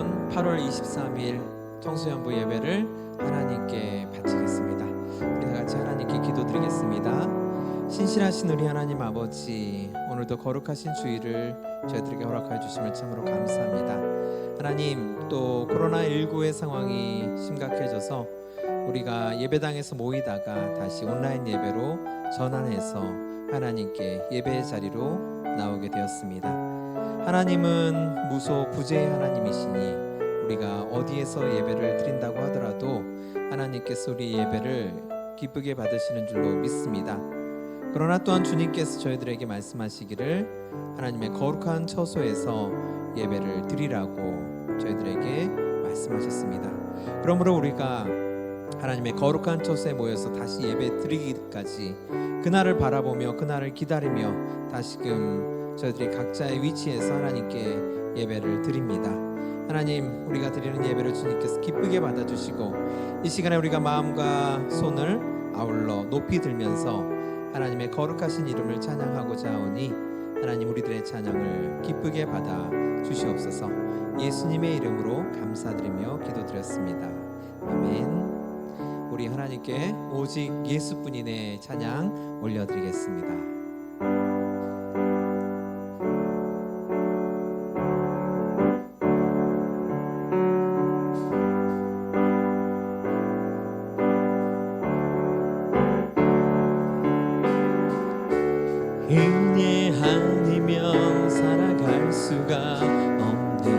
이번 8월 23일 청소년부 예배를 하나님께 바치겠습니다. 우리 다같이 하나님께 기도드리겠습니다. 신실하신 우리 하나님 아버지, 오늘도 거룩하신 주일을 저희들에게 허락하여 주심을 참으로 감사합니다. 하나님, 또 코로나19의 상황이 심각해져서 우리가 예배당에서 모이다가 다시 온라인 예배로 전환해서 하나님께 예배의 자리로 나오게 되었습니다. 하나님은 무소부재의 하나님이시니 우리가 어디에서 예배를 드린다고 하더라도 하나님께서 우리 예배를 기쁘게 받으시는 줄로 믿습니다. 그러나 또한 주님께서 저희들에게 말씀하시기를 하나님의 거룩한 처소에서 예배를 드리라고 저희들에게 말씀하셨습니다. 그러므로 우리가 하나님의 거룩한 처소에 모여서 다시 예배 드리기까지 그날을 바라보며 그날을 기다리며 다시금 저희들이 각자의 위치에서 하나님께 예배를 드립니다. 하나님, 우리가 드리는 예배를 주님께서 기쁘게 받아주시고 이 시간에 우리가 마음과 손을 아울러 높이 들면서 하나님의 거룩하신 이름을 찬양하고자 하오니 하나님, 우리들의 찬양을 기쁘게 받아 주시옵소서. 예수님의 이름으로 감사드리며 기도드렸습니다. 아멘. 우리 하나님께 오직 예수뿐이네 찬양 올려드리겠습니다. 은혜 아니면 살아갈 수가 없네.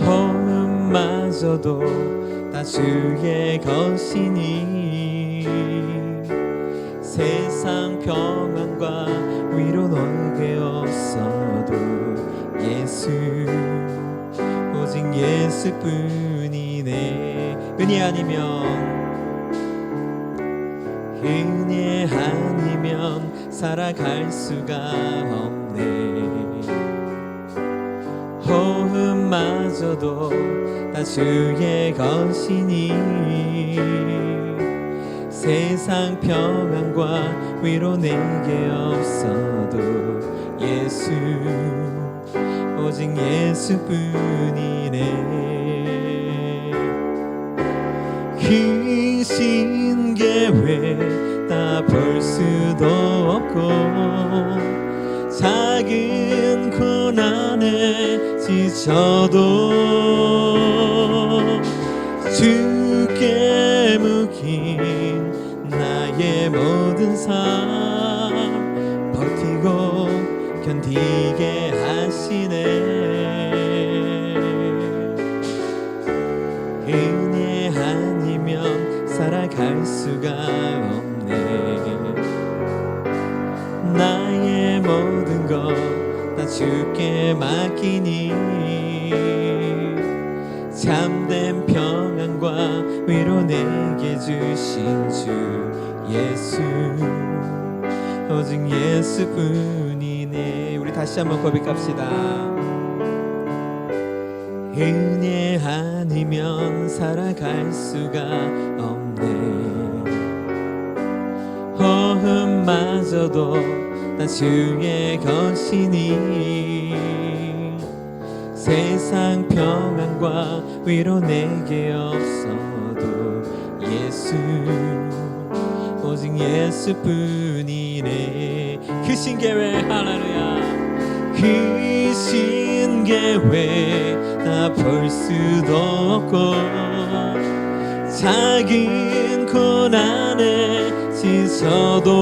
허음마저도 다 주의 것이니 세상 평안과 위로 너에게 없어도 예수, 오직 예수뿐이네. 은혜 아니면 살아갈 수가 없네. 호흡마저도 다 주의 것이니 세상 평안과 위로 내게 없어도 예수, 오직 예수뿐이네. 그 신계획 다 볼 수도 없고 작은 고난에 지쳐도 주께 묶인 나의 모든 삶 버티고 견디게 하시네. 은혜 아니면 살아갈 수가 없네. 나의 모든 것 다 주께 맡기니 참된 평안과 위로 내게 주신 주 예수, 오직 예수뿐이네. 우리 다시 한번 고백합시다. 은혜 아니면 살아갈 수가 없네. 호흡마저도 다 주의 것이니 세상 평안과 위로 내게 없어도 예수, 오직 예수뿐이네. 그 신계획, 할렐루야. 그 신계획 다 볼 수도 없고 작은 고난에 지쳐도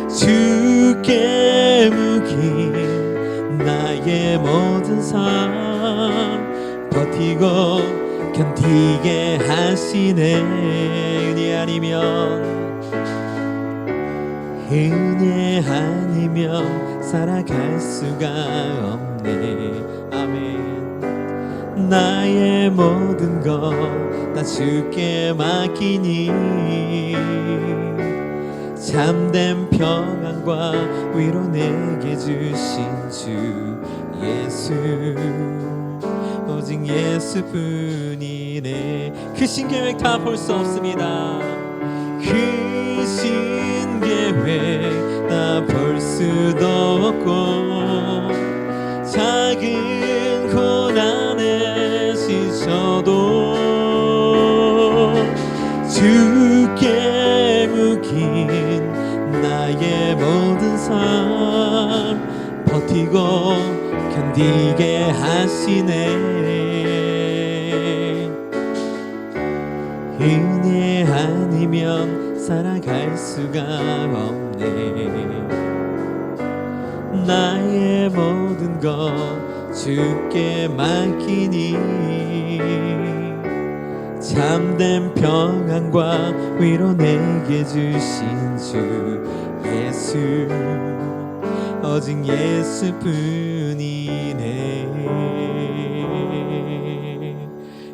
주께 묶인 나의 모든 삶 버티고 견디게 하시네. 은혜 아니면 살아갈 수가 없네. 아멘. 나의 모든 것 다 주께 맡기니 참된 평안과 위로 내게 주신 주 예수, 오직 예수뿐이네. 그 신계획 다 볼 수 없습니다. 그 신계획 다 볼 수도 없고 견디게 하시네. 은혜 아니면 살아갈 수가 없네. 나의 모든 것 주께 맡기니 참된 평안과 위로 내게 주신 주 예수, 오직 예수뿐이네.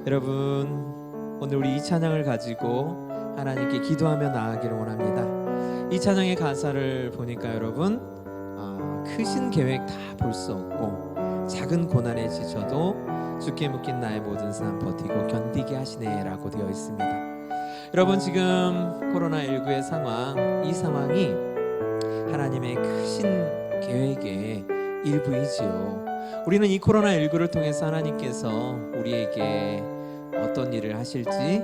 여러분, 오늘 우리 이 찬양을 가지고 하나님께 기도하며 나아가기를 원합니다. 이 찬양의 가사를 보니까 여러분, 크신 계획 다 볼 수 없고 작은 고난에 지쳐도 주께 묶인 나의 모든 삶 버티고 견디게 하시네 라고 되어 있습니다. 여러분, 지금 코로나19의 상황, 이 상황이 하나님의 크신 계획의 일부이지요. 우리는 이 코로나19를 통해서 하나님께서 우리에게 어떤 일을 하실지,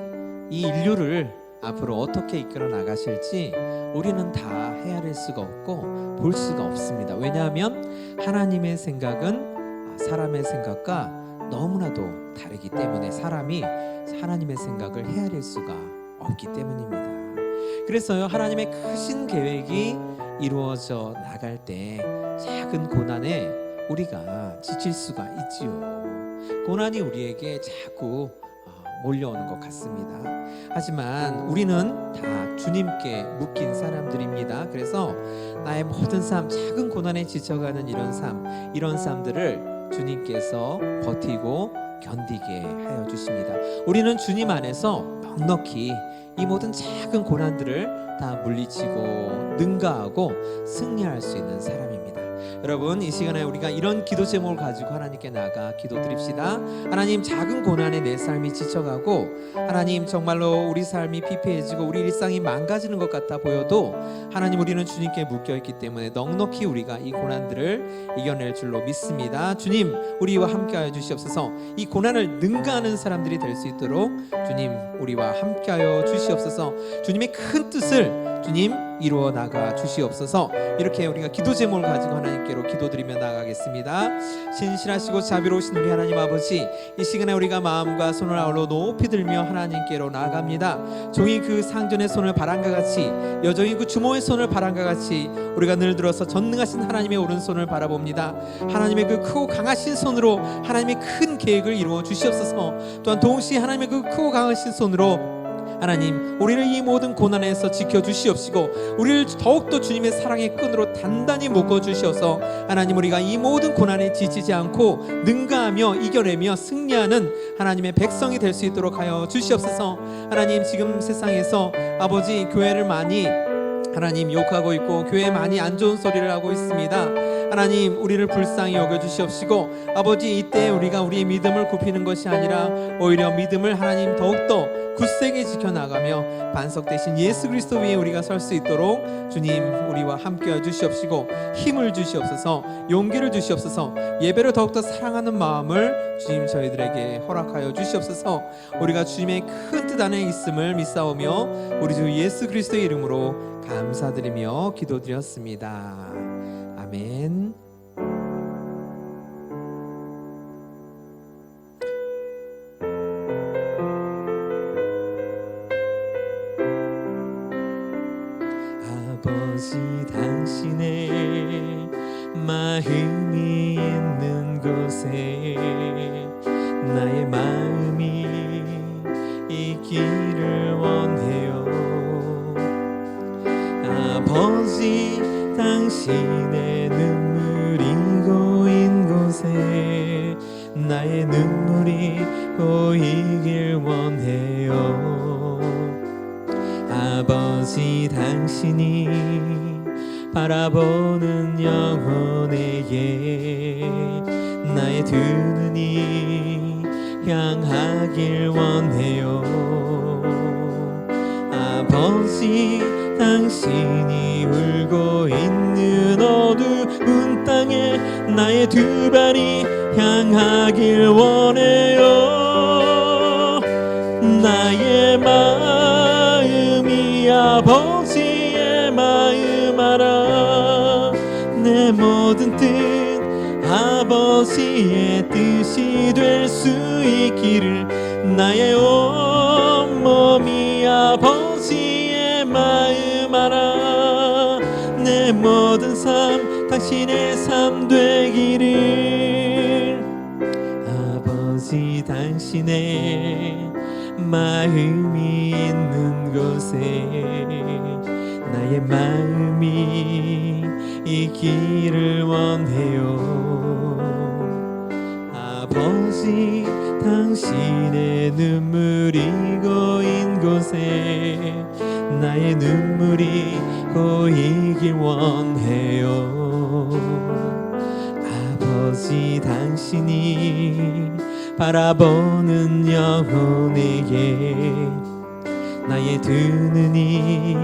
이 인류를 앞으로 어떻게 이끌어 나가실지 우리는 다 헤아릴 수가 없고 볼 수가 없습니다. 왜냐하면 하나님의 생각은 사람의 생각과 너무나도 다르기 때문에 사람이 하나님의 생각을 헤아릴 수가 없기 때문입니다. 그래서요, 하나님의 크신 계획이 이루어져 나갈 때 작은 고난에 우리가 지칠 수가 있지요. 고난이 우리에게 자꾸 몰려오는 것 같습니다. 하지만 우리는 다 주님께 묶인 사람들입니다. 그래서 나의 모든 삶, 작은 고난에 지쳐가는 이런 삶들을 주님께서 버티고 견디게 하여 주십니다. 우리는 주님 안에서 넉넉히 이 모든 작은 고난들을 다 물리치고 능가하고 승리할 수 있는 사람입니다. 여러분, 이 시간에 우리가 이런 기도 제목을 가지고 하나님께 나가 기도드립시다. 하나님, 작은 고난에 내 삶이 지쳐가고 하나님, 정말로 우리 삶이 피폐해지고 우리 일상이 망가지는 것 같아 보여도 하나님, 우리는 주님께 묶여있기 때문에 넉넉히 우리가 이 고난들을 이겨낼 줄로 믿습니다. 주님, 우리와 함께하여 주시옵소서. 이 고난을 능가하는 사람들이 될 수 있도록 주님, 우리와 함께하여 주시옵소서. 주님의 큰 뜻을 주님 이루어 나가 주시옵소서. 이렇게 우리가 기도 제목을 가지고 하나님께로 기도드리며 나가겠습니다. 신실하시고 자비로우신 우리 하나님 아버지, 이 시간에 우리가 마음과 손을 아울러 높이 들며 하나님께로 나아갑니다. 종이 그 상전의 손을 바람과 같이, 여종이 그 주모의 손을 바람과 같이 우리가 늘 들어서 전능하신 하나님의 오른손을 바라봅니다. 하나님의 그 크고 강하신 손으로 하나님의 큰 계획을 이루어 주시옵소서. 또한 동시에 하나님의 그 크고 강하신 손으로 하나님, 우리를 이 모든 고난에서 지켜주시옵시고 우리를 더욱더 주님의 사랑의 끈으로 단단히 묶어주셔서 하나님, 우리가 이 모든 고난에 지치지 않고 능가하며 이겨내며 승리하는 하나님의 백성이 될 수 있도록 하여 주시옵소서. 하나님, 지금 세상에서 아버지, 교회를 많이 하나님 욕하고 있고 교회에 많이 안 좋은 소리를 하고 있습니다. 하나님, 우리를 불쌍히 여겨주시옵시고 아버지, 이때 우리가 우리의 믿음을 굽히는 것이 아니라 오히려 믿음을 하나님 더욱더 굳세게 지켜나가며 반석 대신 예수 그리스도 위에 우리가 설 수 있도록 주님, 우리와 함께해 주시옵시고 힘을 주시옵소서, 용기를 주시옵소서, 예배를 더욱더 사랑하는 마음을 주님 저희들에게 허락하여 주시옵소서. 우리가 주님의 큰 뜻 안에 있음을 믿사오며 우리 주 예수 그리스도의 이름으로 감사드리며 기도드렸습니다. 아멘. 아버지, 당신의 마음이 있는 곳에 나의 마음이 있기를 원해요. 아버지, 당신의 눈물이 고인 곳에 나의 눈물이 고이길 원해요. 아버지, 당신이 바라보는 영혼에게 나의 두 눈이 향하길 원해요. 아버지, 당신이 울고 있는 어두운 땅에 나의 두 발이 향하길 원해요. 나의 마음이 아버지의 마음 알아, 내 모든 뜻 아버지의 뜻이 될 수 있기를 나의 온몸이 아버지의 마음 알아 내 모든 삶 당신의 삶 되기를 아버지 당신의 마음이 있는 곳에 나의 마음이 있기를 원해요 아버지 당신의 눈물이 고인 곳에 나의 눈물이 고이길 원해요 아버지 당신이 바라보는 영혼에게 나의 두 눈이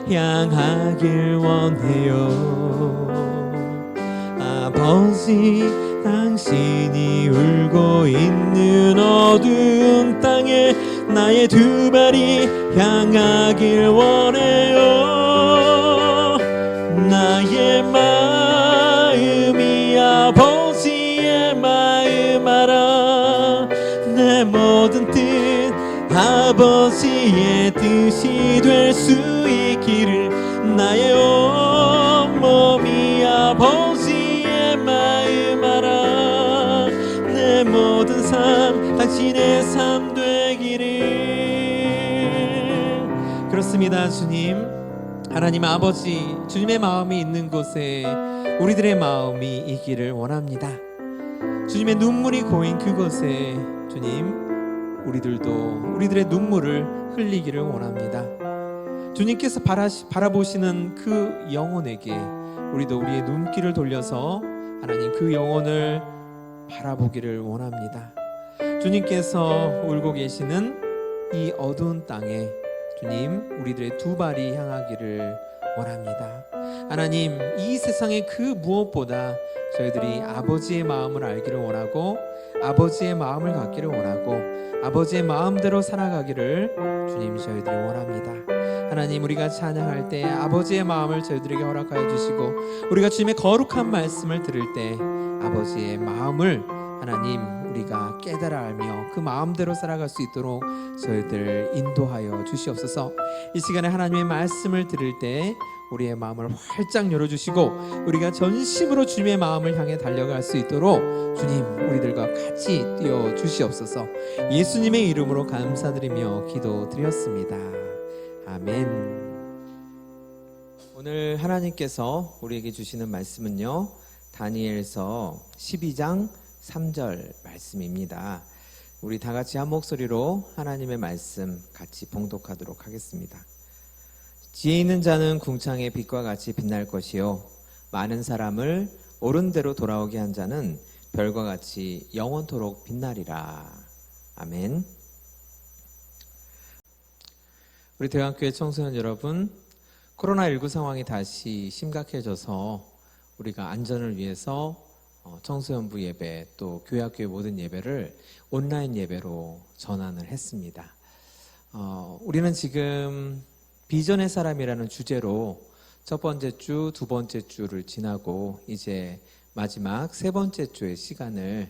향하길 원해요 아버지 당신이 울고 있는 어두운 땅에 나의 두 발이 향하길 원해요 나의 마음이 아버지의 마음 알아 내 모든 뜻 아버지의 뜻이 될 수 있기를 나의 온몸이 아버지의 마음 알아 내 모든 삶 당신의 삶 되기를 그렇습니다 주님 하나님 아버지 주님의 마음이 있는 곳에 우리들의 마음이 있기를 원합니다 주님의 눈물이 고인 그곳에 주님 우리들도 우리들의 눈물을 흘리기를 원합니다 주님께서 바라보시는 그 영혼에게 우리도 우리의 눈길을 돌려서 하나님 그 영혼을 바라보기를 원합니다 주님께서 울고 계시는 이 어두운 땅에 주님 우리들의 두 발이 향하기를 원합니다 하나님 이 세상의 그 무엇보다 저희들이 아버지의 마음을 알기를 원하고 아버지의 마음을 갖기를 원하고 아버지의 마음대로 살아가기를 주님 저희들이 원합니다 하나님 우리가 찬양할 때 아버지의 마음을 저희들에게 허락하여 주시고 우리가 주님의 거룩한 말씀을 들을 때 아버지의 마음을 하나님 우리가 깨달아 알며 그 마음대로 살아갈 수 있도록 저희들 인도하여 주시옵소서 이 시간에 하나님의 말씀을 들을 때 우리의 마음을 활짝 열어주시고 우리가 전심으로 주님의 마음을 향해 달려갈 수 있도록 주님 우리들과 같이 뛰어 주시옵소서 예수님의 이름으로 감사드리며 기도드렸습니다 아멘 오늘 하나님께서 우리에게 주시는 말씀은요 다니엘서 12장 3절 말씀입니다 우리 다 같이 한 목소리로 하나님의 말씀 같이 봉독하도록 하겠습니다 지혜 있는 자는 궁창의 빛과 같이 빛날 것이요 많은 사람을 옳은 대로 돌아오게 한 자는 별과 같이 영원토록 빛나리라 아멘 우리 대학교의 청소년 여러분 코로나19 상황이 다시 심각해져서 우리가 안전을 위해서 청소년부 예배 또 교회학교의 모든 예배를 온라인 예배로 전환을 했습니다 우리는 지금 비전의 사람이라는 주제로 첫 번째 주, 두 번째 주를 지나고 이제 마지막 세 번째 주의 시간을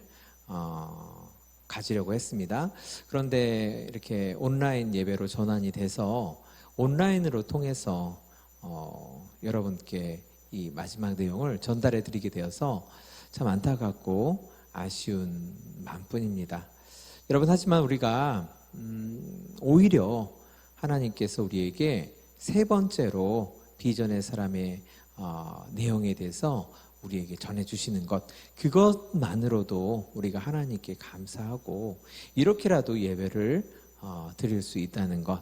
가지려고 했습니다. 그런데 이렇게 온라인 예배로 전환이 돼서 온라인으로 통해서 여러분께 이 마지막 내용을 전달해 드리게 되어서 참 안타깝고 아쉬운 마음뿐입니다. 여러분 하지만 우리가 오히려 하나님께서 우리에게 세 번째로 비전의 사람의 내용에 대해서 우리에게 전해주시는 것 그것만으로도 우리가 하나님께 감사하고 이렇게라도 예배를 드릴 수 있다는 것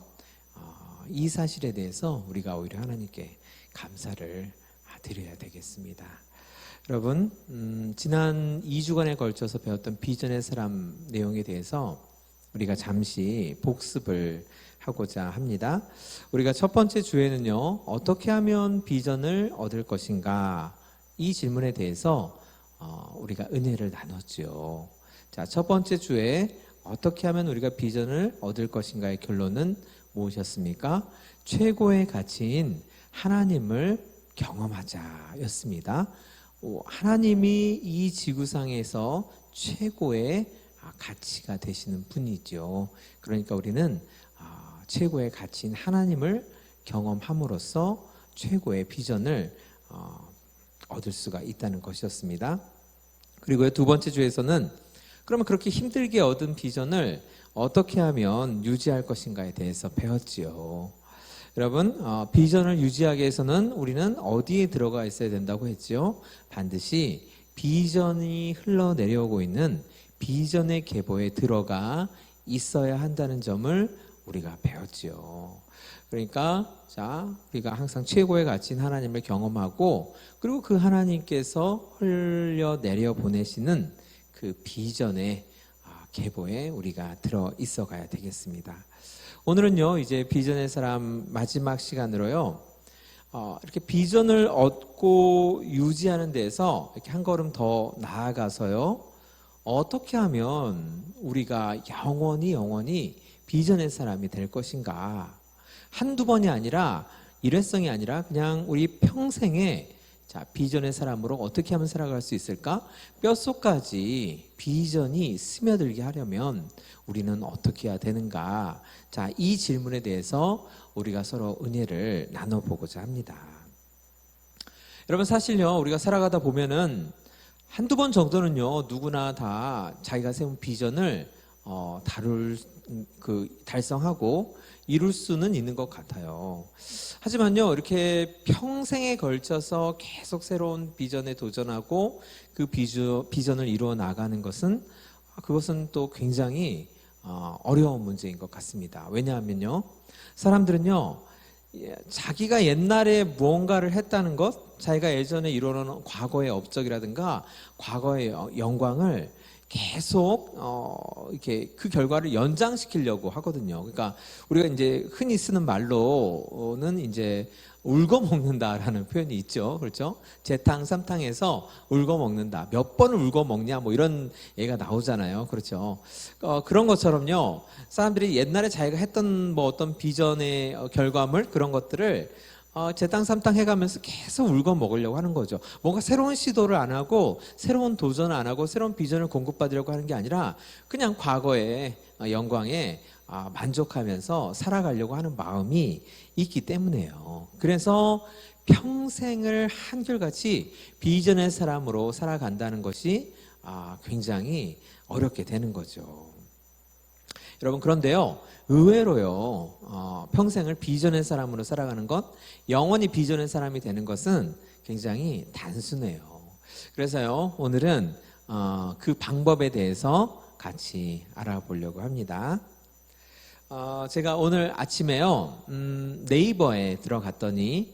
이 사실에 대해서 우리가 오히려 하나님께 감사를 드려야 되겠습니다. 여러분 지난 2주간에 걸쳐서 배웠던 비전의 사람 내용에 대해서 우리가 잠시 복습을 하고자 합니다. 우리가 첫 번째 주에는요 어떻게 하면 비전을 얻을 것인가 이 질문에 대해서 우리가 은혜를 나눴죠. 자, 첫 번째 주에 어떻게 하면 우리가 비전을 얻을 것인가의 결론은 무엇이었습니까? 최고의 가치인 하나님을 경험하자였습니다. 하나님이 이 지구상에서 최고의 가치가 되시는 분이죠. 그러니까 우리는 최고의 가치인 하나님을 경험함으로써 최고의 비전을 얻을 수가 있다는 것이었습니다. 그리고 두 번째 주에서는 그러면 그렇게 힘들게 얻은 비전을 어떻게 하면 유지할 것인가에 대해서 배웠지요. 여러분, 비전을 유지하기 위해서는 우리는 어디에 들어가 있어야 된다고 했지요? 반드시 비전이 흘러내려오고 있는 비전의 계보에 들어가 있어야 한다는 점을 우리가 배웠지요. 그러니까 우리가 항상 최고의 가치인 하나님을 경험하고, 그리고 그 하나님께서 흘려내려 보내시는 그 비전의 계보에 우리가 들어 있어 가야 되겠습니다. 오늘은요, 이제 비전의 사람 마지막 시간으로요, 이렇게 비전을 얻고 유지하는 데서 이렇게 한 걸음 더 나아가서요, 어떻게 하면 우리가 영원히 비전의 사람이 될 것인가. 한두 번이 아니라, 일회성이 아니라 그냥 우리 평생에 비전의 사람으로 어떻게 하면 살아갈 수 있을까? 뼛속까지 비전이 스며들게 하려면 우리는 어떻게 해야 되는가? 이 질문에 대해서 우리가 서로 은혜를 나눠보고자 합니다. 여러분, 사실요, 우리가 살아가다 보면은 한두 번 정도는요, 누구나 다 자기가 세운 비전을 달성하고 이룰 수는 있는 것 같아요. 하지만요, 이렇게 평생에 걸쳐서 계속 새로운 비전에 도전하고 그 비전을 이루어 나가는 그것은 또 굉장히 어려운 문제인 것 같습니다. 왜냐하면요, 사람들은요, 자기가 옛날에 무언가를 했다는 것, 자기가 예전에 이루어놓은 과거의 업적이라든가 과거의 영광을 계속 이렇게 그 결과를 연장시키려고 하거든요. 그러니까 우리가 이제 흔히 쓰는 말로는 이제 울고 먹는다라는 표현이 있죠. 그렇죠? 재탕 삼탕해서 울고 먹는다. 몇 번을 울고 먹냐, 뭐 이런 얘기가 나오잖아요. 그렇죠? 그런 것처럼요, 사람들이 옛날에 자기가 했던 뭐 어떤 비전의 결과물, 그런 것들을 재탕 삼탕 해가면서 계속 울고 먹으려고 하는 거죠. 뭔가 새로운 시도를 안 하고 새로운 도전을 안 하고 새로운 비전을 공급받으려고 하는 게 아니라 그냥 과거의 영광에 만족하면서 살아가려고 하는 마음이 있기 때문에요. 그래서 평생을 한결같이 비전의 사람으로 살아간다는 것이 굉장히 어렵게 되는 거죠. 여러분, 그런데요, 의외로요, 평생을 비전의 사람으로 살아가는 것, 영원히 비전의 사람이 되는 것은 굉장히 단순해요. 그래서요, 오늘은 그 방법에 대해서 같이 알아보려고 합니다. 제가 오늘 아침에요, 네이버에 들어갔더니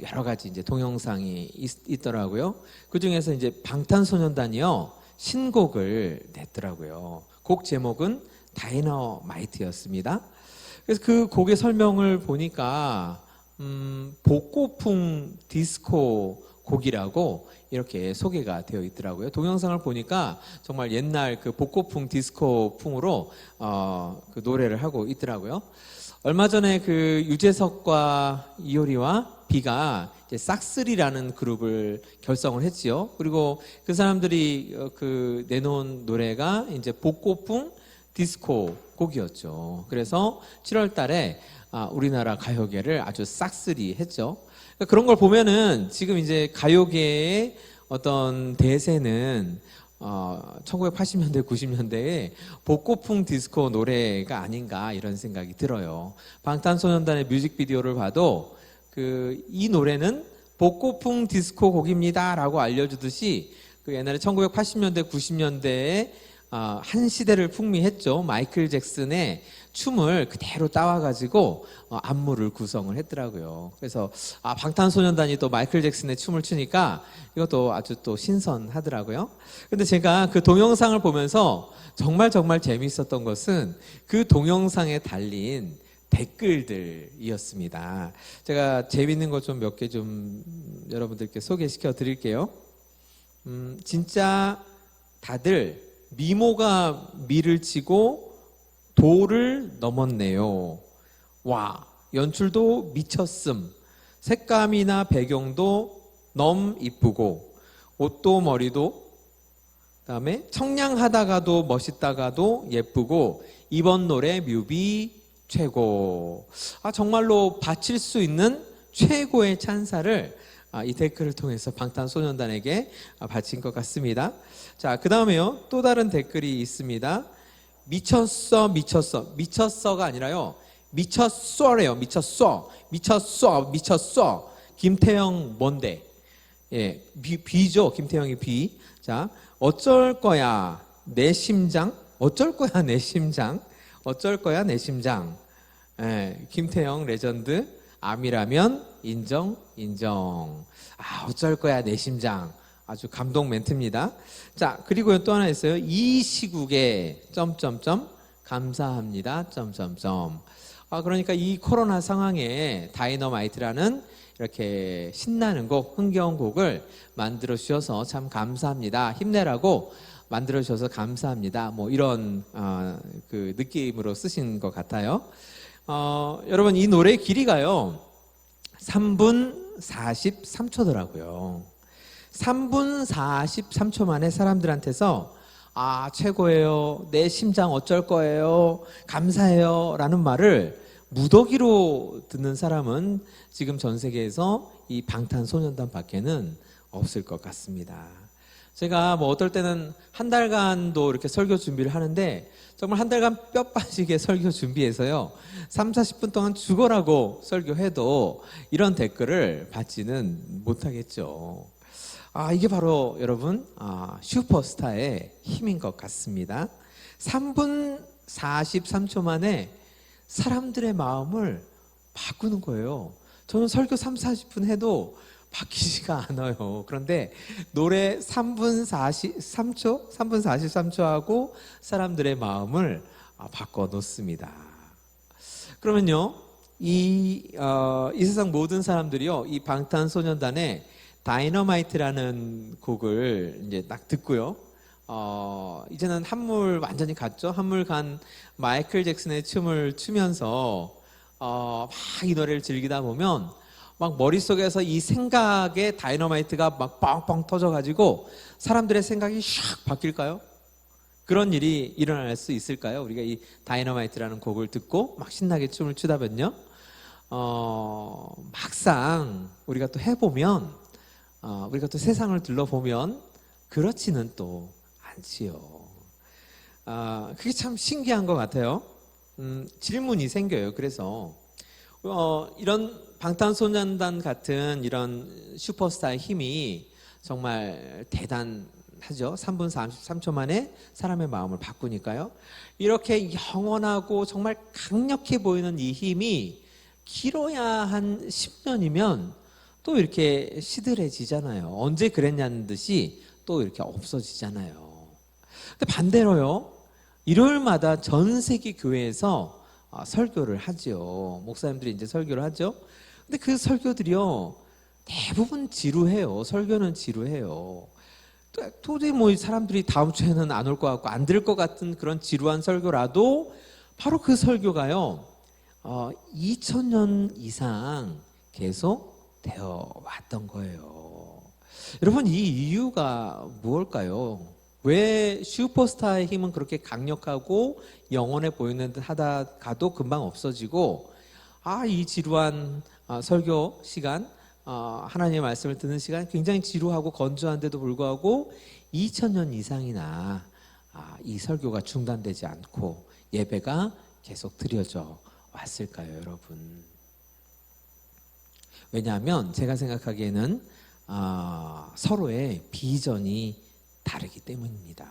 여러 가지 이제 동영상이 있더라고요. 그 중에서 이제 방탄소년단이요, 신곡을 냈더라고요. 곡 제목은 다이너마이트였습니다. 그래서 그 곡의 설명을 보니까 복고풍 디스코 곡이라고 이렇게 소개가 되어 있더라고요. 동영상을 보니까 정말 옛날 그 복고풍 디스코풍으로 그 노래를 하고 있더라고요. 얼마 전에 그 유재석과 이효리와 비가 이제 싹쓸이라는 그룹을 결성을 했지요. 그리고 그 사람들이 그 내놓은 노래가 이제 복고풍 디스코 곡이었죠. 그래서 7월 달에 우리나라 가요계를 아주 싹쓸이 했죠. 그러니까 그런 걸 보면은 지금 이제 가요계의 어떤 대세는 1980년대, 90년대에 복고풍 디스코 노래가 아닌가 이런 생각이 들어요. 방탄소년단의 뮤직비디오를 봐도 이 노래는 복고풍 디스코 곡입니다라고 알려주듯이 그 옛날에 1980년대, 90년대에 한 시대를 풍미했죠. 마이클 잭슨의 춤을 그대로 따와가지고 안무를 구성을 했더라고요. 그래서 방탄소년단이 또 마이클 잭슨의 춤을 추니까 이것도 아주 또 신선하더라고요. 근데 제가 그 동영상을 보면서 정말 재미있었던 것은 그 동영상에 달린 댓글들이었습니다. 제가 재미있는 것 좀 몇 개 좀 여러분들께 소개시켜 드릴게요. 진짜 다들 미모가 미를 치고 도를 넘었네요. 와, 연출도 미쳤음. 색감이나 배경도 너무 이쁘고 옷도 머리도, 그다음에 청량하다가도 멋있다가도 예쁘고 이번 노래 뮤비 최고. 정말로 바칠 수 있는 최고의 찬사를 이 댓글을 통해서 방탄소년단에게 바친 것 같습니다. 자, 그 다음에요, 또 다른 댓글이 있습니다. 미쳤어 미쳤어, 미쳤어가 아니라요 미쳤어래요. 미쳤어 미쳤어 미쳤어. 김태형 뭔데? 예, 비죠. 김태형이 비. 자, 어쩔 거야 내 심장, 어쩔 거야 내 심장, 어쩔 거야 내 심장. 예, 김태형 레전드. 암이라면 인정 인정. 어쩔 거야 내 심장. 아주 감동 멘트입니다. 자, 그리고 또 하나 있어요. 이 시국에 점점점 감사합니다 점점점. 그러니까 이 코로나 상황에 다이너마이트라는 이렇게 신나는 곡, 흥겨운 곡을 만들어 주셔서 참 감사합니다. 힘내라고 만들어 주셔서 감사합니다. 뭐 이런 그 느낌으로 쓰신 것 같아요. 여러분, 이 노래 길이가요 3분 43초더라고요. 3분 43초 만에 사람들한테서 최고예요, 내 심장 어쩔 거예요, 감사해요 라는 말을 무더기로 듣는 사람은 지금 전 세계에서 이 방탄소년단 밖에는 없을 것 같습니다. 제가 뭐 어떨 때는 한 달간도 이렇게 설교 준비를 하는데 정말 한 달간 뼈 빠지게 설교 준비해서요 3, 40분 동안 죽어라고 설교해도 이런 댓글을 받지는 못하겠죠. 이게 바로 여러분 슈퍼스타의 힘인 것 같습니다. 3분 43초 만에 사람들의 마음을 바꾸는 거예요. 저는 설교 3, 40분 해도 바뀌지가 않아요. 그런데 노래 3분 43초, 3분 43초 하고 사람들의 마음을 바꿔 놓습니다. 그러면요, 이 세상 모든 사람들이요, 이 방탄소년단의 다이너마이트라는 곡을 이제 딱 듣고요. 이제는 한물 완전히 갔죠. 한물 간 마이클 잭슨의 춤을 추면서 막 이 노래를 즐기다 보면 막 머릿속에서 이 생각에 다이너마이트가 막 뻥뻥 터져가지고 사람들의 생각이 샥 바뀔까요? 그런 일이 일어날 수 있을까요? 우리가 이 다이너마이트라는 곡을 듣고 막 신나게 춤을 추다면요. 막상 우리가 또 해보면 우리가 또 세상을 둘러보면 그렇지는 또 않지요. 그게 참 신기한 것 같아요. 질문이 생겨요. 그래서 이런 방탄소년단 같은 이런 슈퍼스타의 힘이 정말 대단하죠. 3분 43초 만에 사람의 마음을 바꾸니까요. 이렇게 영원하고 정말 강력해 보이는 이 힘이 길어야 한 10년이면 또 이렇게 시들해지잖아요. 언제 그랬냐는 듯이 또 이렇게 없어지잖아요. 근데 반대로요, 일요일마다 전 세계 교회에서 설교를 하죠. 목사님들이 이제 설교를 하죠. 근데 그 설교들이요 대부분 지루해요. 설교는 지루해요. 도저히 뭐 사람들이 다음 주에는 안 올 것 같고 안 들을 것 같은 그런 지루한 설교라도 바로 그 설교가요 2000년 이상 계속 되어 왔던 거예요. 여러분, 이 이유가 무엇일까요? 왜 슈퍼스타의 힘은 그렇게 강력하고 영원해 보이는 듯 하다가도 금방 없어지고 이 지루한 설교 시간, 하나님의 말씀을 듣는 시간 굉장히 지루하고 건조한데도 불구하고 2000년 이상이나 이 설교가 중단되지 않고 예배가 계속 드려져 왔을까요, 여러분? 왜냐하면 제가 생각하기에는 서로의 비전이 다르기 때문입니다.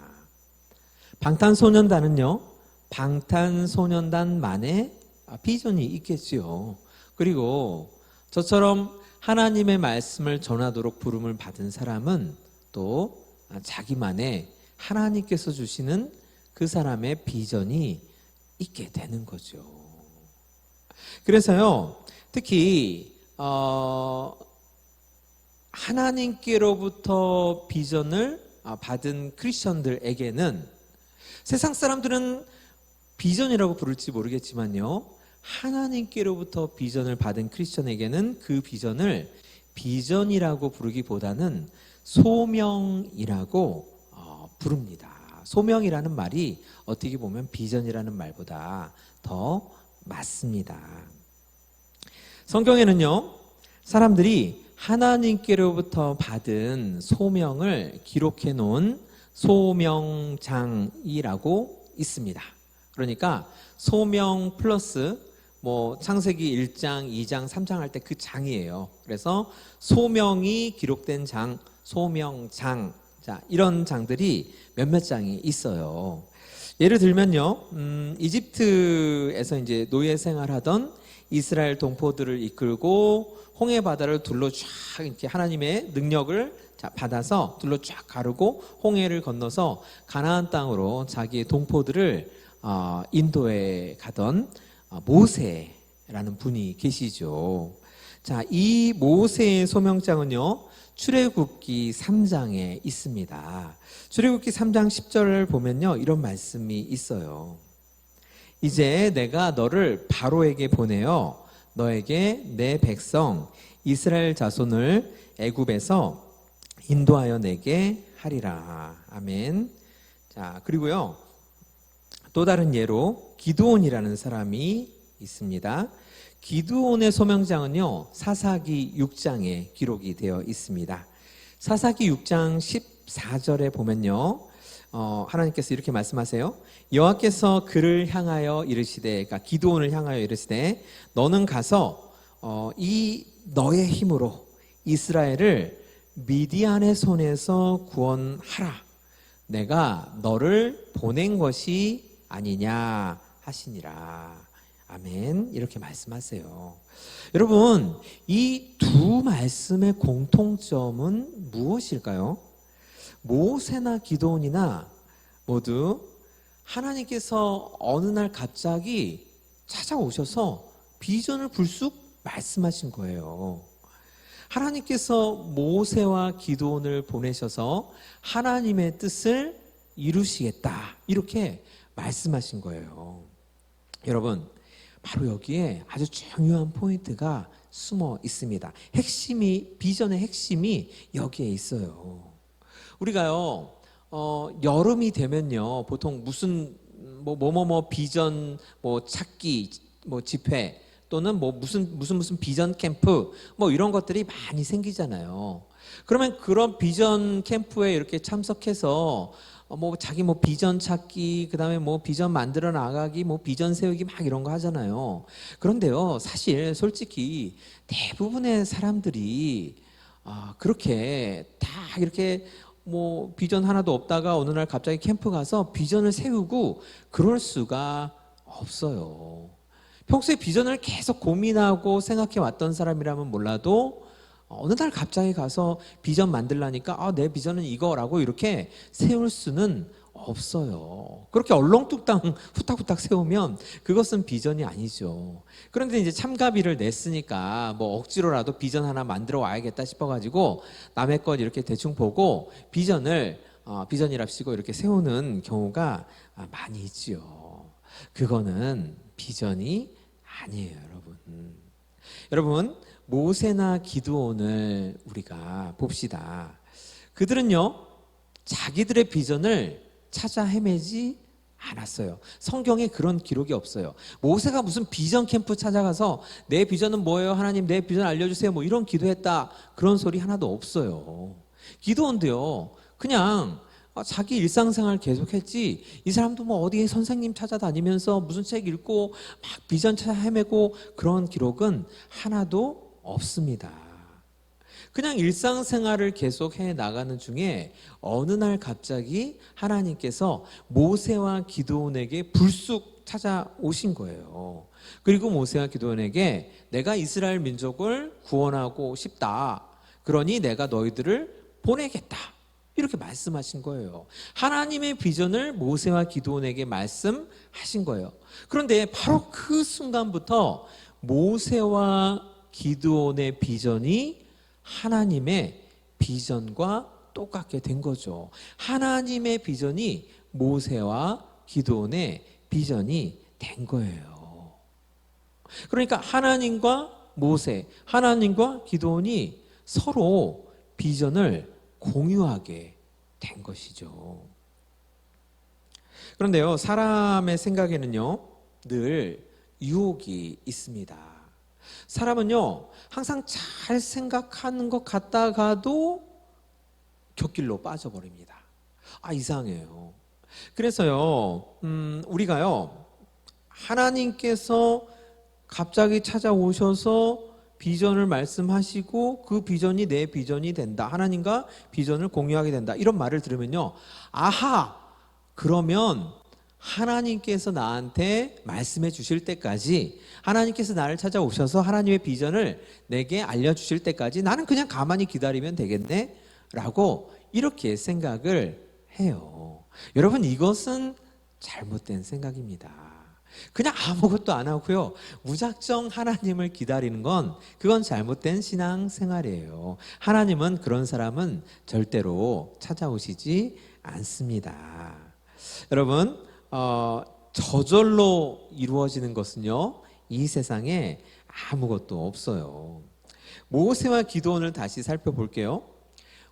방탄소년단은요, 방탄소년단만의 비전이 있겠지요. 그리고 저처럼 하나님의 말씀을 전하도록 부름을 받은 사람은 또 자기만의 하나님께서 주시는 그 사람의 비전이 있게 되는 거죠. 그래서요, 특히 하나님께로부터 비전을 받은 크리스천들에게는 세상 사람들은 비전이라고 부를지 모르겠지만요, 하나님께로부터 비전을 받은 크리스천에게는 그 비전을 비전이라고 부르기보다는 소명이라고 부릅니다. 소명이라는 말이 어떻게 보면 비전이라는 말보다 더 맞습니다. 성경에는요, 사람들이 하나님께로부터 받은 소명을 기록해 놓은 소명장이라고 있습니다. 그러니까 소명 플러스 창세기 1장, 2장, 3장 할 때 그 장이에요. 그래서 소명이 기록된 장, 소명장. 자, 이런 장들이 몇몇 장이 있어요. 예를 들면요, 이집트에서 이제 노예 생활하던 이스라엘 동포들을 이끌고 홍해 바다를 둘러 쫙 이렇게 하나님의 능력을 받아서 둘러 쫙 가르고 홍해를 건너서 가나안 땅으로 자기의 동포들을 인도에 가던 모세라는 분이 계시죠. 자, 이 모세의 소명장은요, 출애굽기 3장에 있습니다. 출애굽기 3장 10절을 보면요, 이런 말씀이 있어요. 이제 내가 너를 바로에게 보내어 너에게 내 백성 이스라엘 자손을 애굽에서 인도하여 내게 하리라. 아멘. 자, 그리고요, 또 다른 예로 기드온이라는 사람이 있습니다. 기드온의 소명장은요, 사사기 6장에 기록이 되어 있습니다. 사사기 6장 14절에 보면요, 하나님께서 이렇게 말씀하세요. 여호와께서 그를 향하여 이르시되, 그러니까 기드온을 향하여 이르시되, 너는 가서 이 너의 힘으로 이스라엘을 미디안의 손에서 구원하라. 내가 너를 보낸 것이 아니냐 하시니라. 아멘. 이렇게 말씀하세요. 여러분, 이 두 말씀의 공통점은 무엇일까요? 모세나 기드온이나 모두 하나님께서 어느 날 갑자기 찾아오셔서 비전을 불쑥 말씀하신 거예요. 하나님께서 모세와 기드온을 보내셔서 하나님의 뜻을 이루시겠다, 이렇게 말씀하신 거예요. 여러분, 바로 여기에 아주 중요한 포인트가 숨어 있습니다. 비전의 핵심이 여기에 있어요. 우리가요, 여름이 되면요, 보통 무슨 비전 찾기 집회 또는 무슨 비전 캠프 이런 것들이 많이 생기잖아요. 그러면 그런 비전 캠프에 이렇게 참석해서 자기 비전 찾기, 그다음에 비전 만들어 나가기, 비전 세우기 막 이런 거 하잖아요. 그런데요, 사실 솔직히 대부분의 사람들이 그렇게 다 이렇게 비전 하나도 없다가 어느 날 갑자기 캠프 가서 비전을 세우고 그럴 수가 없어요. 평소에 비전을 계속 고민하고 생각해 왔던 사람이라면 몰라도 어느 날 갑자기 가서 비전 만들라니까 내 비전은 이거라고 이렇게 세울 수는 없어요. 그렇게 얼렁뚱땅 후딱후딱 세우면 그것은 비전이 아니죠. 그런데 이제 참가비를 냈으니까 억지로라도 비전 하나 만들어 와야겠다 싶어가지고 남의 것 이렇게 대충 보고 비전이랍시고 이렇게 세우는 경우가 많이 있지요. 그거는 비전이 아니에요, 여러분. 모세나 기드온을 우리가 봅시다. 그들은요, 자기들의 비전을 찾아 헤매지 않았어요. 성경에 그런 기록이 없어요. 모세가 무슨 비전 캠프 찾아가서 내 비전은 뭐예요? 하나님 내 비전 알려주세요. 이런 기도했다. 그런 소리 하나도 없어요. 기드온도요, 그냥 자기 일상생활 계속했지, 이 사람도 어디에 선생님 찾아다니면서 무슨 책 읽고 막 비전 찾아 헤매고 그런 기록은 하나도 없습니다. 그냥 일상생활을 계속 해 나가는 중에 어느 날 갑자기 하나님께서 모세와 기드온에게 불쑥 찾아오신 거예요. 그리고 모세와 기드온에게 내가 이스라엘 민족을 구원하고 싶다. 그러니 내가 너희들을 보내겠다. 이렇게 말씀하신 거예요. 하나님의 비전을 모세와 기드온에게 말씀하신 거예요. 그런데 바로 그 순간부터 모세와 기드온의 비전이 하나님의 비전과 똑같게 된 거죠. 하나님의 비전이 모세와 기드온의 비전이 된 거예요. 그러니까 하나님과 모세, 하나님과 기드온이 서로 비전을 공유하게 된 것이죠. 그런데요, 사람의 생각에는요, 늘 유혹이 있습니다. 사람은요, 항상 잘 생각하는 것 같다가도 곁길로 빠져버립니다. 이상해요. 그래서요, 우리가요, 하나님께서 갑자기 찾아오셔서 비전을 말씀하시고 그 비전이 내 비전이 된다. 하나님과 비전을 공유하게 된다. 이런 말을 들으면요, 아하! 그러면 하나님께서 나한테 말씀해 주실 때까지, 하나님께서 나를 찾아오셔서 하나님의 비전을 내게 알려주실 때까지 나는 그냥 가만히 기다리면 되겠네? 라고 이렇게 생각을 해요. 여러분, 이것은 잘못된 생각입니다. 그냥 아무것도 안 하고요, 무작정 하나님을 기다리는 건, 그건 잘못된 신앙생활이에요. 하나님은 그런 사람은 절대로 찾아오시지 않습니다. 여러분, 저절로 이루어지는 것은요, 이 세상에 아무것도 없어요. 모세와 기드온을 다시 살펴볼게요.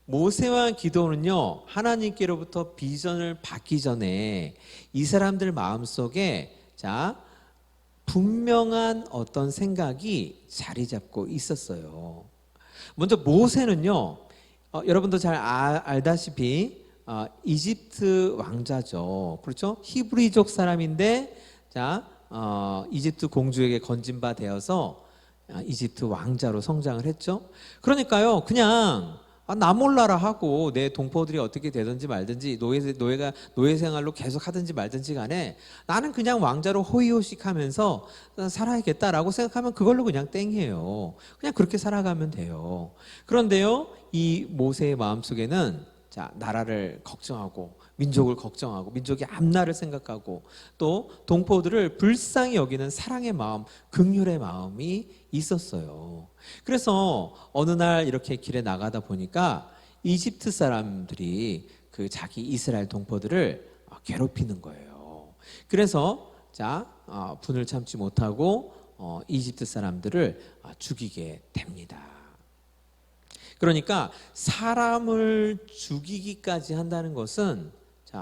모세와 기드온은요, 하나님께로부터 비전을 받기 전에 이 사람들 마음속에 분명한 어떤 생각이 자리 잡고 있었어요. 먼저 모세는요, 여러분도 잘 알다시피 이집트 왕자죠. 그렇죠? 히브리족 사람인데, 이집트 공주에게 건진 바 되어서 이집트 왕자로 성장을 했죠. 그러니까요, 그냥 나 몰라라 하고 내 동포들이 어떻게 되든지 말든지 노예 생활로 계속 하든지 말든지 간에 나는 그냥 왕자로 호의호식하면서 살아야겠다라고 생각하면 그걸로 그냥 땡이에요. 그냥 그렇게 살아가면 돼요. 그런데요, 이 모세의 마음속에는 나라를 걱정하고 민족을 걱정하고 민족의 앞날을 생각하고 또 동포들을 불쌍히 여기는 사랑의 마음, 긍휼의 마음이 있었어요. 그래서 어느 날 이렇게 길에 나가다 보니까 이집트 사람들이 그 자기 이스라엘 동포들을 괴롭히는 거예요. 그래서 분을 참지 못하고 이집트 사람들을 죽이게 됩니다. 그러니까 사람을 죽이기까지 한다는 것은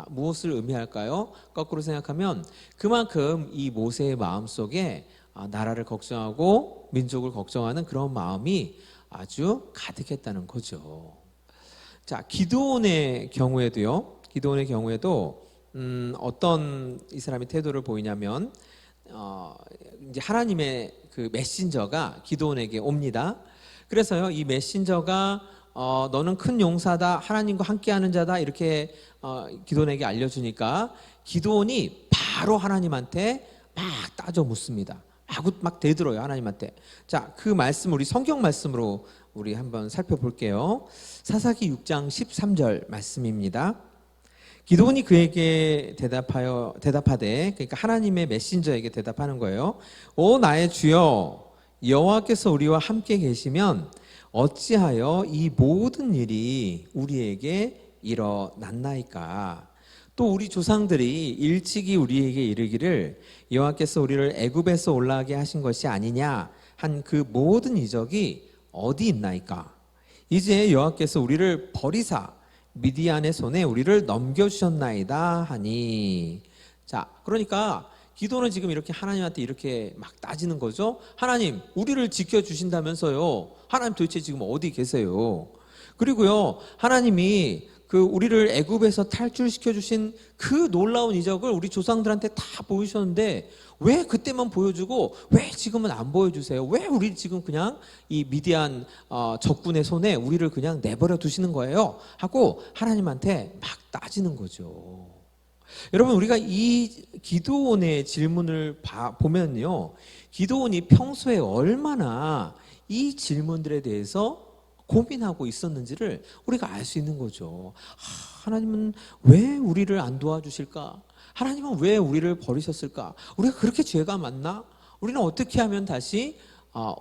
무엇을 의미할까요? 거꾸로 생각하면 그만큼 이 모세의 마음속에 나라를 걱정하고 민족을 걱정하는 그런 마음이 아주 가득했다는 거죠. 기드온의 경우에도 어떤 이 사람이 태도를 보이냐면, 이제 하나님의 그 메신저가 기드온에게 옵니다. 그래서요, 이 메신저가 너는 큰 용사다, 하나님과 함께하는 자다, 이렇게 기드온에게 알려주니까 기드온이 바로 하나님한테 막 따져 묻습니다. 막 대들어요, 하나님한테. 그 말씀, 우리 성경 말씀으로 우리 한번 살펴볼게요. 사사기 6장 13절 말씀입니다. 기드온이 그에게 대답하되, 그러니까 하나님의 메신저에게 대답하는 거예요. 오 나의 주여, 여호와께서 우리와 함께 계시면 어찌하여 이 모든 일이 우리에게 일어났나이까? 또 우리 조상들이 일찍이 우리에게 이르기를 여호와께서 우리를 애굽에서 올라가게 하신 것이 아니냐 한 그 모든 이적이 어디 있나이까? 이제 여호와께서 우리를 버리사 미디안의 손에 우리를 넘겨주셨나이다 하니. 그러니까 기도는 지금 이렇게 하나님한테 이렇게 막 따지는 거죠. 하나님, 우리를 지켜주신다면서요. 하나님 도대체 지금 어디 계세요? 그리고요, 하나님이 우리를 애굽에서 탈출시켜 주신 그 놀라운 이적을 우리 조상들한테 다 보여주셨는데 왜 그때만 보여주고 왜 지금은 안 보여주세요? 왜 우리 지금 그냥 이 미디안 적군의 손에 우리를 그냥 내버려 두시는 거예요? 하고 하나님한테 막 따지는 거죠. 여러분, 우리가 이 기드온의 질문을 보면요, 기드온이 평소에 얼마나 이 질문들에 대해서 고민하고 있었는지를 우리가 알 수 있는 거죠. 하나님은 왜 우리를 안 도와주실까? 하나님은 왜 우리를 버리셨을까? 우리가 그렇게 죄가 많나? 우리는 어떻게 하면 다시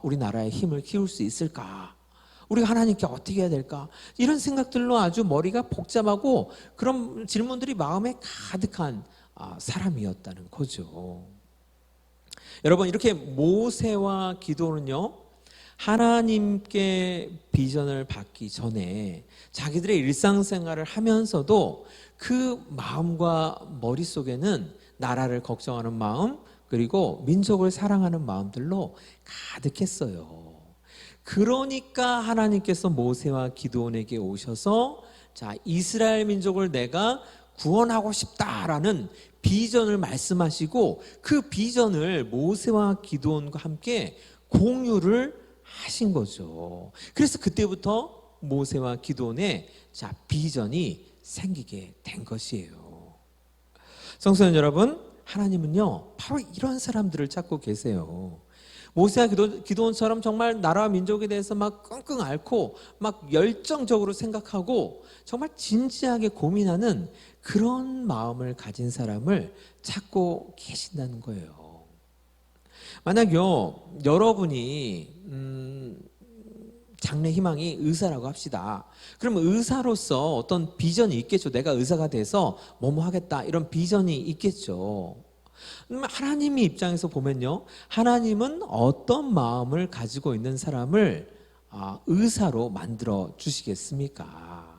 우리나라의 힘을 키울 수 있을까? 우리가 하나님께 어떻게 해야 될까? 이런 생각들로 아주 머리가 복잡하고 그런 질문들이 마음에 가득한 사람이었다는 거죠. 여러분, 이렇게 모세와 기도는요, 하나님께 비전을 받기 전에 자기들의 일상생활을 하면서도 그 마음과 머릿속에는 나라를 걱정하는 마음, 그리고 민족을 사랑하는 마음들로 가득했어요. 그러니까 하나님께서 모세와 기드온에게 오셔서 자, 이스라엘 민족을 내가 구원하고 싶다라는 비전을 말씀하시고 그 비전을 모세와 기드온과 함께 공유를 하신 거죠. 그래서 그때부터 모세와 기드온의 자, 비전이 생기게 된 것이에요. 성도님 여러분, 하나님은요 바로 이런 사람들을 찾고 계세요. 모세와 기드온처럼 정말 나라와 민족에 대해서 막 끙끙 앓고 막 열정적으로 생각하고 정말 진지하게 고민하는 그런 마음을 가진 사람을 찾고 계신다는 거예요. 만약요 여러분이 장래 희망이 의사라고 합시다. 그러면 의사로서 어떤 비전이 있겠죠. 내가 의사가 돼서 뭐뭐 하겠다 이런 비전이 있겠죠. 하나님의 입장에서 보면요, 하나님은 어떤 마음을 가지고 있는 사람을 의사로 만들어 주시겠습니까?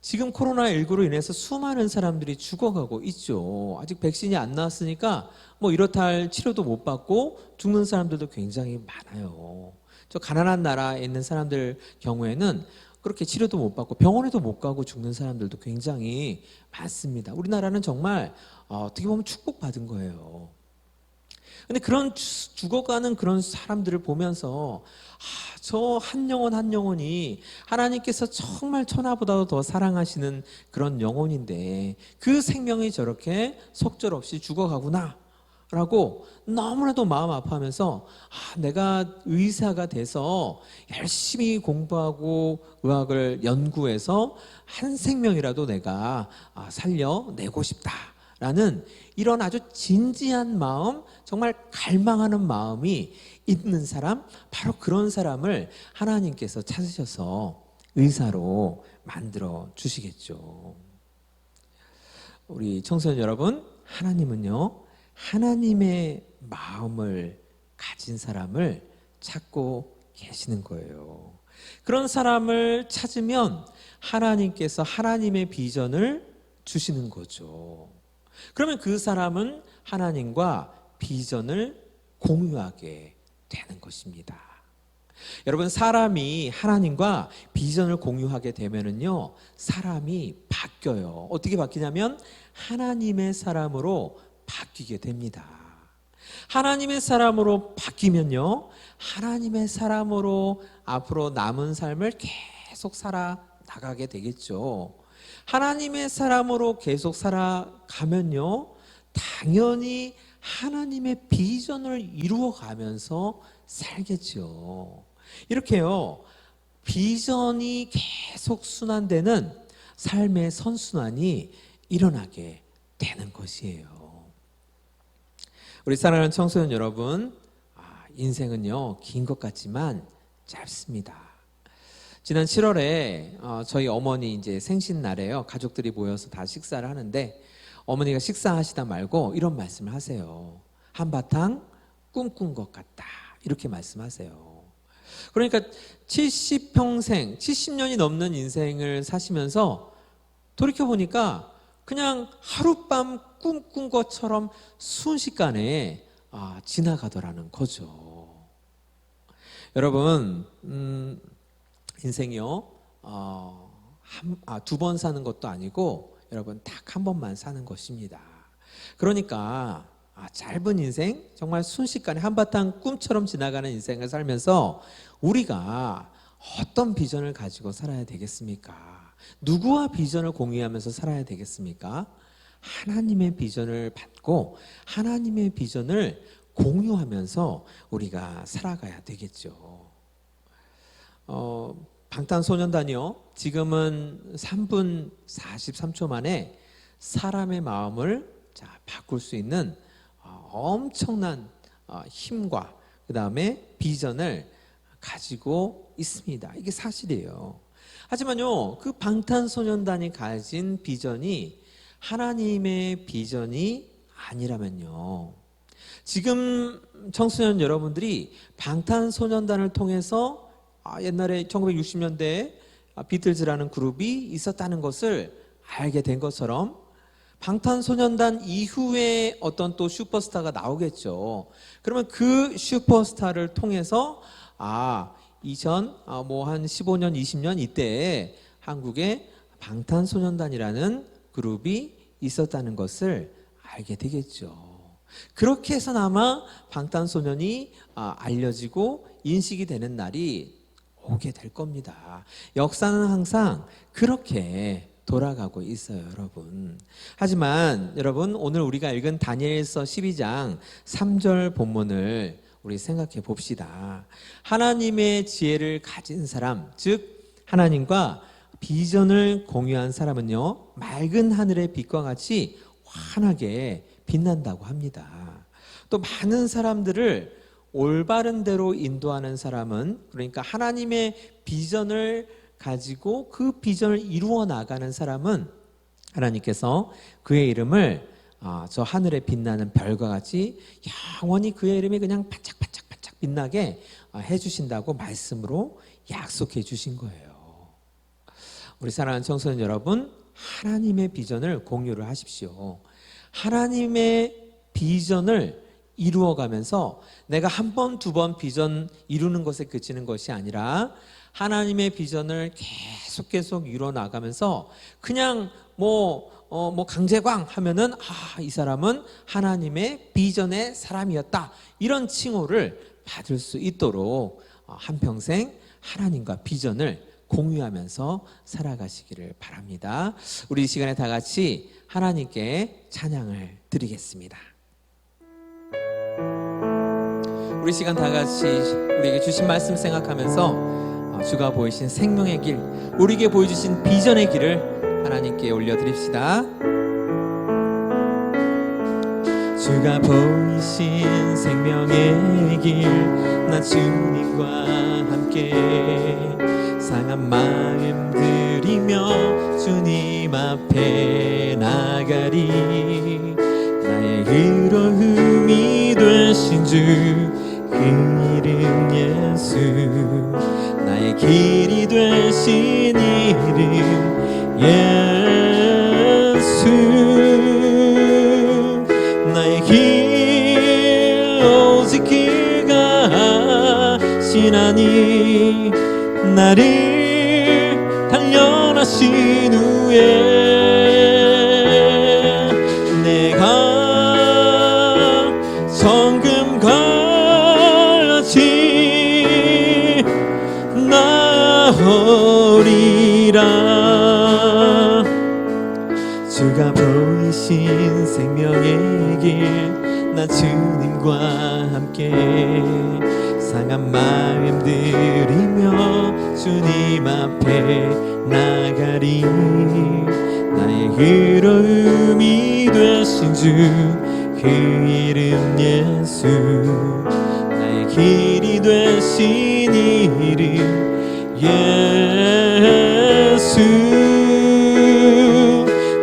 지금 코로나19로 인해서 수많은 사람들이 죽어가고 있죠. 아직 백신이 안 나왔으니까 뭐 이렇다 할 치료도 못 받고 죽는 사람들도 굉장히 많아요. 저 가난한 나라에 있는 사람들 경우에는 그렇게 치료도 못 받고 병원에도 못 가고 죽는 사람들도 굉장히 많습니다. 우리나라는 정말 어떻게 보면 축복받은 거예요. 근데 그런 죽어가는 그런 사람들을 보면서 저 한 영혼 한 영혼이 하나님께서 정말 천하보다도 더 사랑하시는 그런 영혼인데 그 생명이 저렇게 속절없이 죽어가구나 라고 너무나도 마음 아파하면서 내가 의사가 돼서 열심히 공부하고 의학을 연구해서 한 생명이라도 내가 살려내고 싶다라는 이런 아주 진지한 마음, 정말 갈망하는 마음이 있는 사람, 바로 그런 사람을 하나님께서 찾으셔서 의사로 만들어 주시겠죠. 우리 청소년 여러분, 하나님은요 하나님의 마음을 가진 사람을 찾고 계시는 거예요. 그런 사람을 찾으면 하나님께서 하나님의 비전을 주시는 거죠. 그러면 그 사람은 하나님과 비전을 공유하게 되는 것입니다. 여러분, 사람이 하나님과 비전을 공유하게 되면은요, 사람이 바뀌어요. 어떻게 바뀌냐면 하나님의 사람으로 바뀌게 됩니다. 하나님의 사람으로 바뀌면요, 하나님의 사람으로 앞으로 남은 삶을 계속 살아나가게 되겠죠. 하나님의 사람으로 계속 살아가면요, 당연히 하나님의 비전을 이루어가면서 살겠죠. 이렇게요, 비전이 계속 순환되는 삶의 선순환이 일어나게 되는 것이에요. 우리 사랑하는 청소년 여러분, 인생은요 긴 것 같지만 짧습니다. 지난 7월에 저희 어머니 이제 생신날에요, 가족들이 모여서 다 식사를 하는데 어머니가 식사하시다 말고 이런 말씀을 하세요. 한바탕 꿈꾼 것 같다, 이렇게 말씀하세요. 그러니까 70평생 70년이 넘는 인생을 사시면서 돌이켜보니까 그냥 하룻밤 꿈꾼 것처럼 순식간에 지나가더라는 거죠. 여러분, 인생이요 두 번 사는 것도 아니고 여러분 딱 한 번만 사는 것입니다. 그러니까 짧은 인생, 정말 순식간에 한바탕 꿈처럼 지나가는 인생을 살면서 우리가 어떤 비전을 가지고 살아야 되겠습니까? 누구와 비전을 공유하면서 살아야 되겠습니까? 하나님의 비전을 받고 하나님의 비전을 공유하면서 우리가 살아가야 되겠죠. 방탄소년단이요, 지금은 3분 43초 만에 사람의 마음을 바꿀 수 있는 엄청난 힘과 그 다음에 비전을 가지고 있습니다. 이게 사실이에요. 하지만요, 그 방탄소년단이 가진 비전이 하나님의 비전이 아니라면요, 지금 청소년 여러분들이 방탄소년단을 통해서 옛날에 1960년대에 비틀즈라는 그룹이 있었다는 것을 알게 된 것처럼 방탄소년단 이후에 어떤 또 슈퍼스타가 나오겠죠. 그러면 그 슈퍼스타를 통해서 2000한 15년 20년 이때에 한국에 방탄소년단이라는 그룹이 있었다는 것을 알게 되겠죠. 그렇게 해서나마 방탄소년이 알려지고 인식이 되는 날이 오게 될 겁니다. 역사는 항상 그렇게 돌아가고 있어요, 여러분. 하지만 여러분, 오늘 우리가 읽은 다니엘서 12장 3절 본문을 우리 생각해 봅시다. 하나님의 지혜를 가진 사람, 즉 하나님과 비전을 공유한 사람은요, 맑은 하늘의 빛과 같이 환하게 빛난다고 합니다. 또 많은 사람들을 올바른 대로 인도하는 사람은, 그러니까 하나님의 비전을 가지고 그 비전을 이루어 나가는 사람은 하나님께서 그의 이름을 저 하늘에 빛나는 별과 같이 영원히 그의 이름이 그냥 반짝반짝반짝 빛나게 해주신다고 말씀으로 약속해 주신 거예요. 우리 사랑하는 청소년 여러분, 하나님의 비전을 공유를 하십시오. 하나님의 비전을 이루어가면서 내가 한 번, 두 번 비전 이루는 것에 그치는 것이 아니라 하나님의 비전을 계속 이루어 나가면서 그냥 강재광 하면은 이 사람은 하나님의 비전의 사람이었다, 이런 칭호를 받을 수 있도록 한평생 하나님과 비전을 공유하면서 살아가시기를 바랍니다. 우리 이 시간에 다 같이 하나님께 찬양을 드리겠습니다. 우리 시간 다 같이 우리에게 주신 말씀 생각하면서 주가 보이신 생명의 길, 우리에게 보여주신 비전의 길을 하나님께 올려드립시다. 주가 보이신 생명의 길, 나 주님과 함께 상한 마음 들이며 주님 앞에 나가리. 나의 의로움이 되신 주 그 이름 예수, 나의 길이 되신 이름 예수, 나의 길 오직 그가 하시나니 나를 단련하신 후에 내가 성금과 같이 나오리라. 주가 보이신 생명의 길, 나 주님과 함께 상한 마음 들이며 주님 앞에 나가리. 나의 의로움이 되신 주 그 이름 예수, 나의 길이 되신 이름 예수,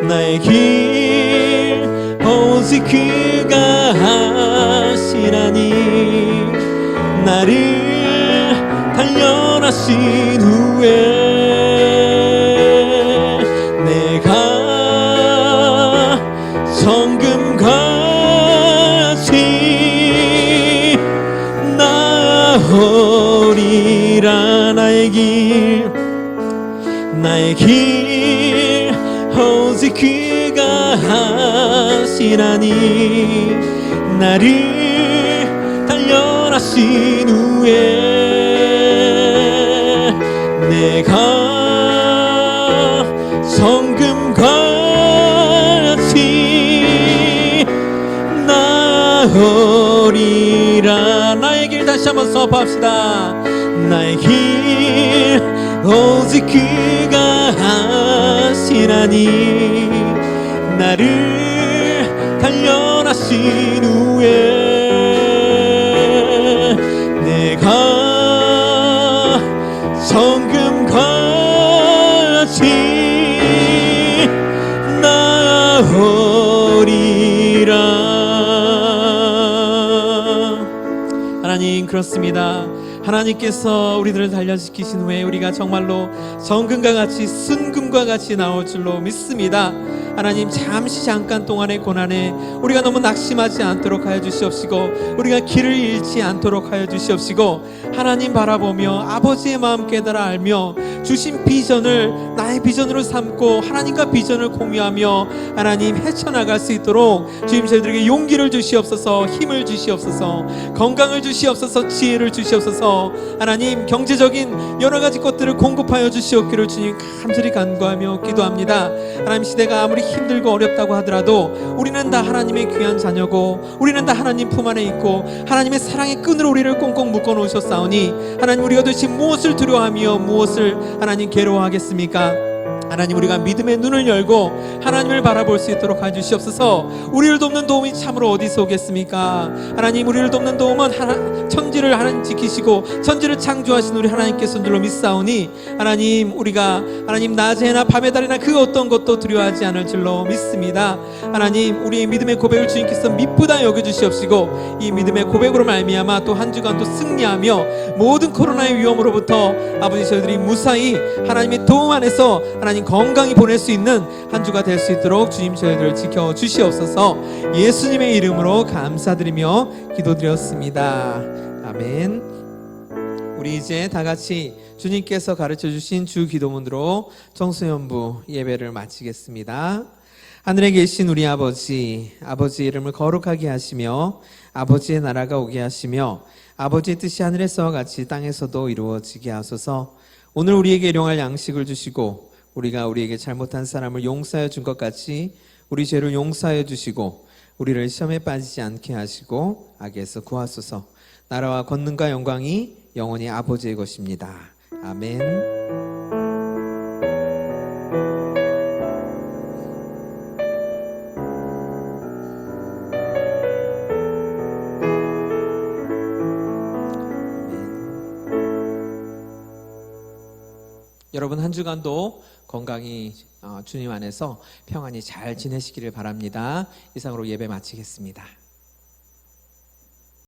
나의 길 오직 그가 하시나니 나를 단련하신 후에 내가 성금과 같이 나오리라. 나의 길 오직 그가 하시나니 나를 단련하신 후에 내가 성금과 같이 나오리라. 나의 길 다시 한번 선포합시다. 나의 길 오직 그가 하시나니 나를 단련하신 후에 내가 성금과 같이 나오리라. 하나님, 그렇습니다. 하나님께서 우리들을 단련시키신 후에 우리가 정말로 정금과 같이 순금과 같이 나올 줄로 믿습니다. 하나님, 잠깐 동안의 고난에 우리가 너무 낙심하지 않도록 하여 주시옵시고, 우리가 길을 잃지 않도록 하여 주시옵시고, 하나님 바라보며 아버지의 마음 깨달아 알며 주신 비전을 나의 비전으로 삼고 하나님과 비전을 공유하며 하나님 헤쳐나갈 수 있도록 주님 저희들에게 용기를 주시옵소서, 힘을 주시옵소서, 건강을 주시옵소서, 지혜를 주시옵소서. 하나님, 경제적인 여러 가지 것들을 공급하여 주시옵기를 주님 간절히 간구하며 기도합니다. 하나님, 시대가 아무리 힘들고 어렵다고 하더라도 우리는 다 하나님의 귀한 자녀고, 우리는 다 하나님 품 안에 있고 하나님의 사랑의 끈으로 우리를 꽁꽁 묶어 놓으셨사오니, 하나님, 우리가 도대체 무엇을 두려워하며 무엇을 하나님 괴로워하겠습니까? 하나님, 우리가 믿음의 눈을 열고 하나님을 바라볼 수 있도록 해주시옵소서. 우리를 돕는 도움이 참으로 어디서 오겠습니까? 하나님, 우리를 돕는 도움은 천지를 하나님 지키시고 천지를 창조하신 우리 하나님께서 줄로 믿사오니, 하나님, 우리가 하나님 낮에나 밤에 달이나 그 어떤 것도 두려워하지 않을 줄로 믿습니다. 하나님, 우리의 믿음의 고백을 주님께서 미쁘다 여겨주시옵시고, 이 믿음의 고백으로 말미암아 또 한 주간도 승리하며 모든 코로나의 위험으로부터 아버지 저희들이 무사히 하나님의 도움 안에서 하나님 건강히 보낼 수 있는 한 주가 될 수 있도록 주님 저희들을 지켜 주시옵소서. 예수님의 이름으로 감사드리며 기도드렸습니다. 아멘. 우리 이제 다 같이 주님께서 가르쳐 주신 주 기도문으로 청소년부 예배를 마치겠습니다. 하늘에 계신 우리 아버지, 아버지의 이름을 거룩하게 하시며 아버지의 나라가 오게 하시며 아버지의 뜻이 하늘에서와 같이 땅에서도 이루어지게 하소서. 오늘 우리에게 일용할 양식을 주시고 우리가 우리에게 잘못한 사람을 용서하여 준 것 같이 우리 죄를 용서하여 주시고 우리를 시험에 빠지지 않게 하시고 악에서 구하소서. 나라와 권능과 영광이 영원히 아버지의 것입니다. 아멘. 여러분, 한 주간도 건강히 주님 안에서 평안히 잘 지내시기를 바랍니다. 이상으로 예배 마치겠습니다.